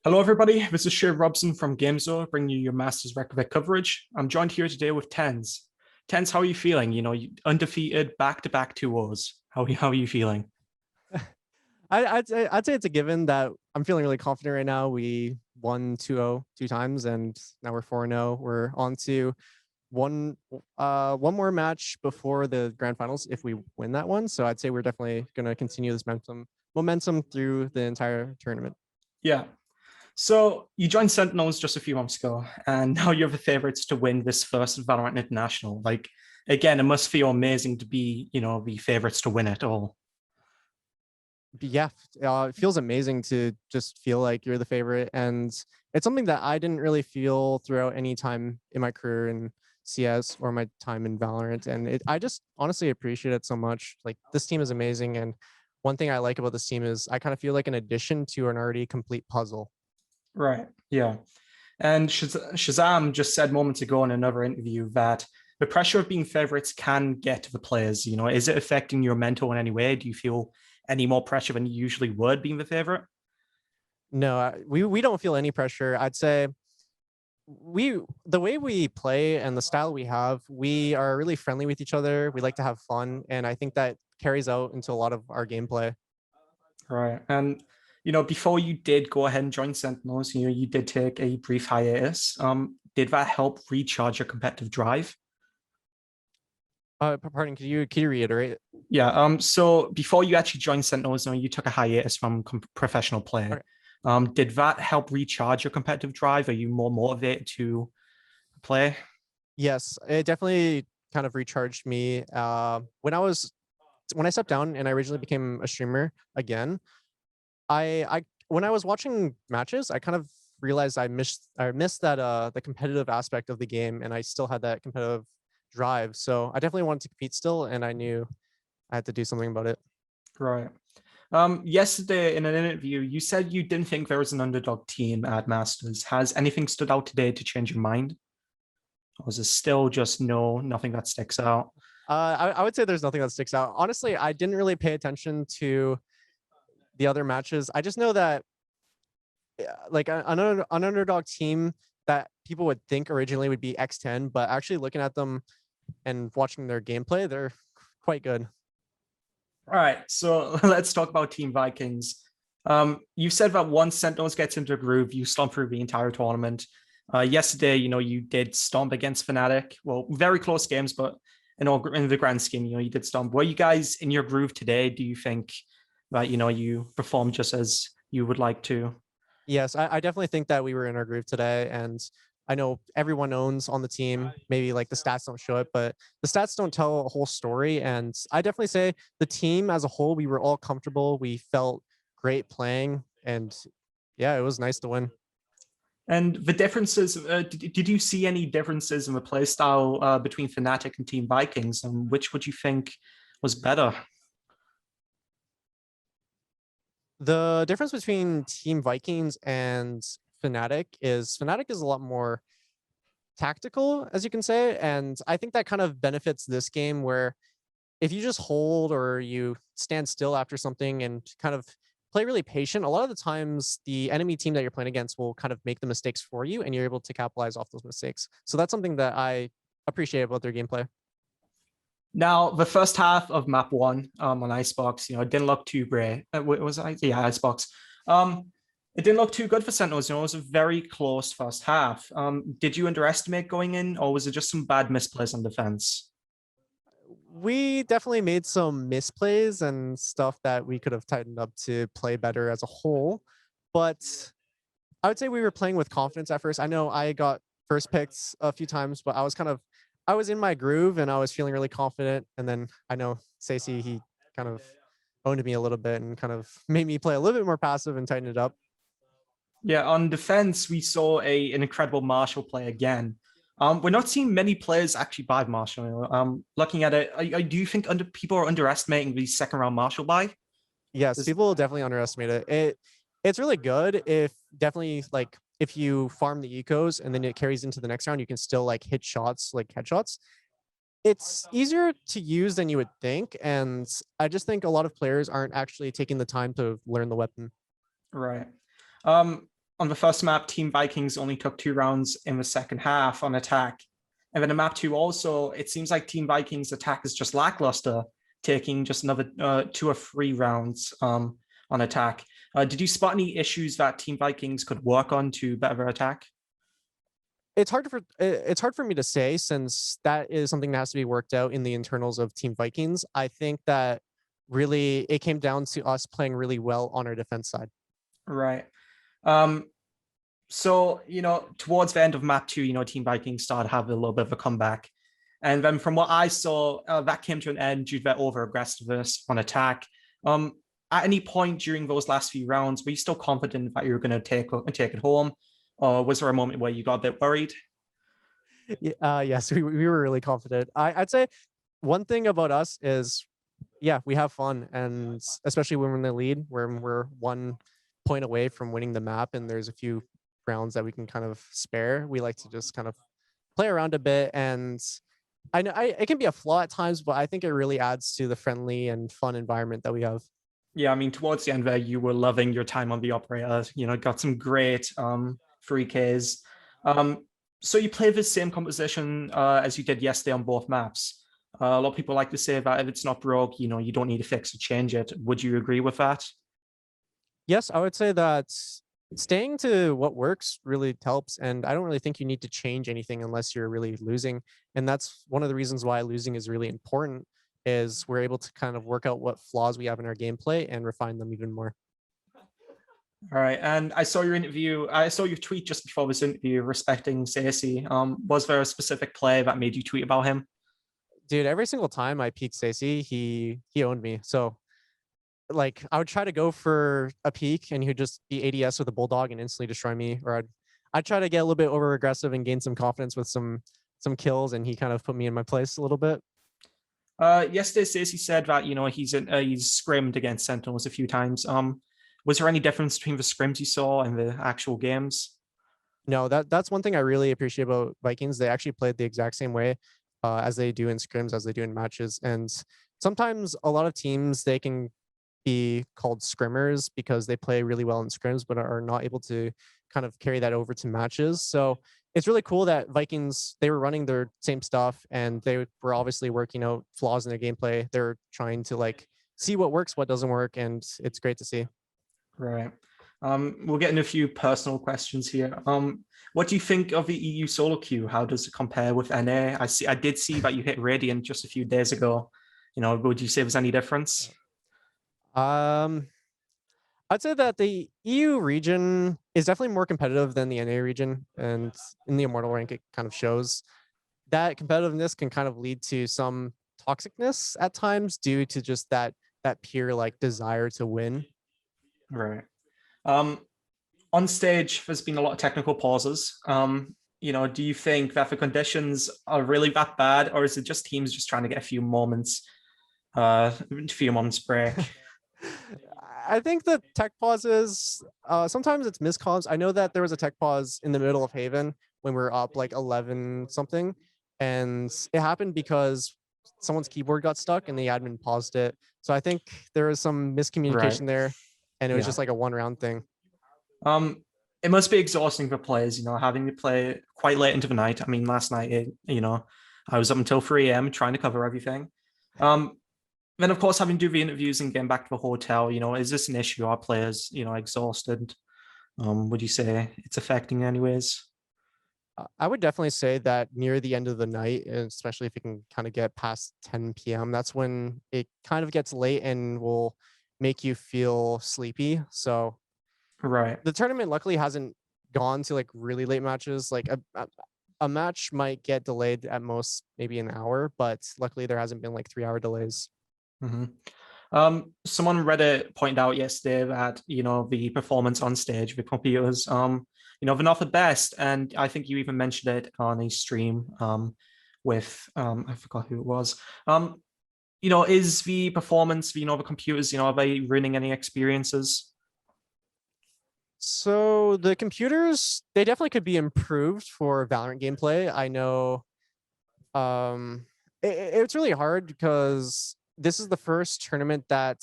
Hello, everybody. This is Shea Robson from GameZone, bringing you your Masters Reykjavik coverage. I'm joined here today with TenZ. TenZ, how are you feeling? Undefeated, back-to-back 2-0s. How are you feeling? I'd say it's a given that I'm feeling really confident right now. We won 2-0 two times, and now we're 4-0. We're on to one more match before the grand finals if we win that one. So I'd say we're definitely gonna continue this momentum through the entire tournament. Yeah. So you joined Sentinels just a few months ago, and now you're the favorites to win this first Valorant International. Like, again, it must feel amazing to be, the favorites to win it all. Yeah, it feels amazing to just feel like you're the favorite, and it's something that I didn't really feel throughout any time in my career in CS or my time in Valorant, and I just honestly appreciate it so much. Like, this team is amazing, and one thing I like about this team is I kind of feel like an addition to an already complete puzzle. Right. Yeah. And Shazam just said moments ago in another interview that the pressure of being favorites can get to the players. Is it affecting your mental in any way? Do you feel any more pressure than you usually would being the favorite? No, we don't feel any pressure. I'd say the way we play and the style we have, we are really friendly with each other. We like to have fun, and I think that carries out into a lot of our gameplay. Right. And before you did go ahead and join Sentinels, you did take a brief hiatus. Did that help recharge your competitive drive? Pardon, could you reiterate? Yeah. So before you actually joined Sentinels, you took a hiatus from professional play. Okay. Did that help recharge your competitive drive? Are you more motivated to play? Yes, it definitely kind of recharged me. When I stepped down and I originally became a streamer again, I when I was watching matches, I kind of realized I missed that the competitive aspect of the game, and I still had that competitive drive. So I definitely wanted to compete still, and I knew I had to do something about it. Right. Yesterday in an interview, you said you didn't think there was an underdog team at Masters. Has anything stood out today to change your mind? Or is it still just nothing that sticks out? I would say there's nothing that sticks out. Honestly, I didn't really pay attention to the other matches. I just know that like an underdog team that people would think originally would be X10, but actually looking at them and watching their gameplay, they're quite good. All right, so let's talk about Team Vikings. You said that once Sentinels gets into a groove, you stomp through the entire tournament. Yesterday, you did stomp against Fnatic. Well, very close games, but in the grand scheme, you did stomp. Were you guys in your groove today? Do you think that you performed just as you would like to? Yes, I definitely think that we were in our groove today, and I know everyone owns on the team. Maybe like the stats don't show it, but the stats don't tell a whole story. And I definitely say the team as a whole, we were all comfortable. We felt great playing, and yeah, it was nice to win. And the differences, did you see any differences in the play style between Fnatic and Team Vikings? And which would you think was better? The difference between Team Vikings and Fnatic is a lot more tactical, as you can say, and I think that kind of benefits this game where if you just hold or you stand still after something and kind of play really patient, a lot of the times the enemy team that you're playing against will kind of make the mistakes for you and you're able to capitalize off those mistakes. So that's something that I appreciate about their gameplay. Now, the first half of map one on Icebox, it didn't look too great. Was I? Yeah, Icebox. It didn't look too good for Sentinels. It was a very close first half. Did you underestimate going in, or was it just some bad misplays on defense? We definitely made some misplays and stuff that we could have tightened up to play better as a whole, but I would say we were playing with confidence at first. I know I got first picks a few times, but I was in my groove and I was feeling really confident. And then I know Stacey, he kind of owned me a little bit and kind of made me play a little bit more passive and tighten it up. Yeah, on defense, we saw an incredible Marshal play again. We're not seeing many players actually buy Marshal. Looking at it, do you think people are underestimating the second round Marshal buy? Yes, This, people definitely underestimate it. It's really good if definitely like if you farm the ecos and then it carries into the next round, you can still like hit shots like headshots. It's easier to use than you would think, and I just think a lot of players aren't actually taking the time to learn the weapon. right. Um, on the first map, Team Vikings only took 2 rounds in the second half on attack. And then in map 2 also, it seems like Team Vikings attack is just lackluster, taking just another 2 or 3 rounds on attack. Did you spot any issues that Team Vikings could work on to better their attack? It's hard for me to say, since that is something that has to be worked out in the internals of Team Vikings. I think that really it came down to us playing really well on our defense side. Right. So, towards the end of map 2, Team Vikings started having a little bit of a comeback. And then from what I saw, that came to an end due to their over-aggressiveness on attack. At any point during those last few rounds, were you still confident that you were going to take it home? Or was there a moment where you got a bit worried? Yes, we were really confident. I'd say one thing about us is, yeah, we have fun, and especially when we're in the lead, when we're 1 point away from winning the map, and there's a few rounds that we can kind of spare. We like to just kind of play around a bit, and I know it can be a flaw at times, but I think it really adds to the friendly and fun environment that we have. Yeah, I mean, towards the end there, you were loving your time on the operator. Got some great 3Ks. So you play the same composition as you did yesterday on both maps. A lot of people like to say that if it's not broke, you don't need to fix or change it. Would you agree with that? Yes, I would say that staying to what works really helps, and I don't really think you need to change anything unless you're really losing. And that's one of the reasons why losing is really important, is we're able to kind of work out what flaws we have in our gameplay and refine them even more. All right, and I saw your tweet just before this interview respecting Stacey. Was there a specific play that made you tweet about him? Dude, every single time I peeked Stacey, he owned me. So like I would try to go for a peek and he would just be ADS with a bulldog and instantly destroy me. Or I'd try to get a little bit over aggressive and gain some confidence with some kills, and he kind of put me in my place a little bit. Yesterday, Stacey said that he's scrimmed against Sentinels a few times. Was there any difference between the scrims you saw and the actual games? No, that's one thing I really appreciate about Vikings. They actually played the exact same way as they do in scrims, as they do in matches. And sometimes a lot of teams, they can be called scrimmers because they play really well in scrims, but are not able to kind of carry that over to matches. So it's really cool that Vikings, they were running their same stuff, and they were obviously working out flaws in their gameplay. They're trying to like see what works, what doesn't work, and it's great to see. Right. We'll get into a few personal questions here. What do you think of the EU solo queue? How does it compare with NA? I did see that you hit Radiant just a few days ago. Would you say there's any difference? Um, I'd say that the EU region is definitely more competitive than the NA region, and in the Immortal rank, it kind of shows that competitiveness can kind of lead to some toxicness at times due to just that pure like desire to win. Right. On stage, there's been a lot of technical pauses. Do you think that the conditions are really that bad, or is it just teams just trying to get a few moments break? I think the tech pauses, sometimes it's miscalls. I know that there was a tech pause in the middle of Haven when we were up like 11 something, and it happened because someone's keyboard got stuck and the admin paused it. So I think there was some miscommunication there, and it was just like a 1 round thing. It must be exhausting for players, having to play quite late into the night. I mean, last night, I was up until 3 a.m. trying to cover everything. Then, of course, having to do the interviews and getting back to the hotel, is this an issue? Are players, exhausted? Would you say it's affecting anyways? I would definitely say that near the end of the night, especially if it can kind of get past 10 p.m., that's when it kind of gets late and will make you feel sleepy. So right, the tournament luckily hasn't gone to like really late matches. Like a match might get delayed at most maybe an hour, but luckily there hasn't been like 3-hour delays. Someone on Reddit pointed out yesterday that the performance on stage with computers, they're not the best, and I think you even mentioned it on a stream with I forgot who it was. Is the performance, the computers, are they ruining any experiences? So the computers, they definitely could be improved for Valorant gameplay. I know it's really hard because this is the first tournament that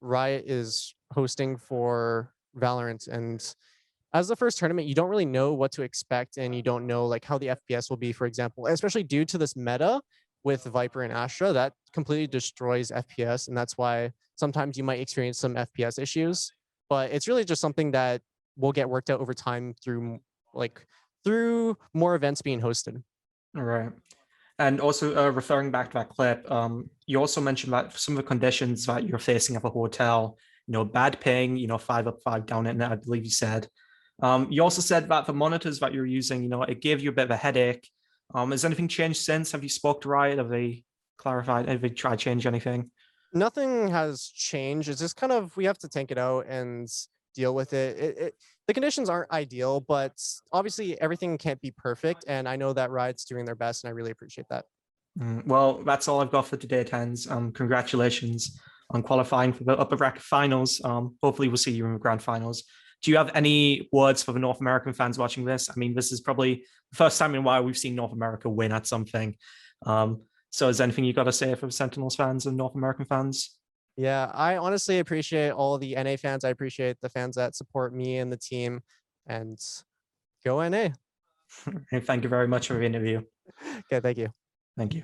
Riot is hosting for Valorant, and as the first tournament, you don't really know what to expect, and you don't know like how the FPS will be, for example, especially due to this meta with Viper and Astra that completely destroys FPS, and that's why sometimes you might experience some FPS issues. But it's really just something that will get worked out over time like through more events being hosted. All right. And also referring back to that clip, you also mentioned that some of the conditions that you're facing at the hotel, bad ping, 5 up, 5 down, and I believe you said. You also said that the monitors that you're using, it gave you a bit of a headache. Has anything changed since? Have you spoke to Riot? Have they clarified? Have they tried to change anything? Nothing has changed. It's just kind of we have to tank it out and deal with it. The conditions aren't ideal, but obviously everything can't be perfect. And I know that Riot's doing their best, and I really appreciate that. Well, that's all I've got for today, TenZ. Congratulations on qualifying for the upper bracket finals. Hopefully we'll see you in the grand finals. Do you have any words for the North American fans watching this? I mean, this is probably the first time in a while we've seen North America win at something. So is there anything you got to say for the Sentinels fans and North American fans? Yeah, I honestly appreciate all the NA fans. I appreciate the fans that support me and the team. And go NA. And thank you very much for the interview. Okay, thank you. Thank you.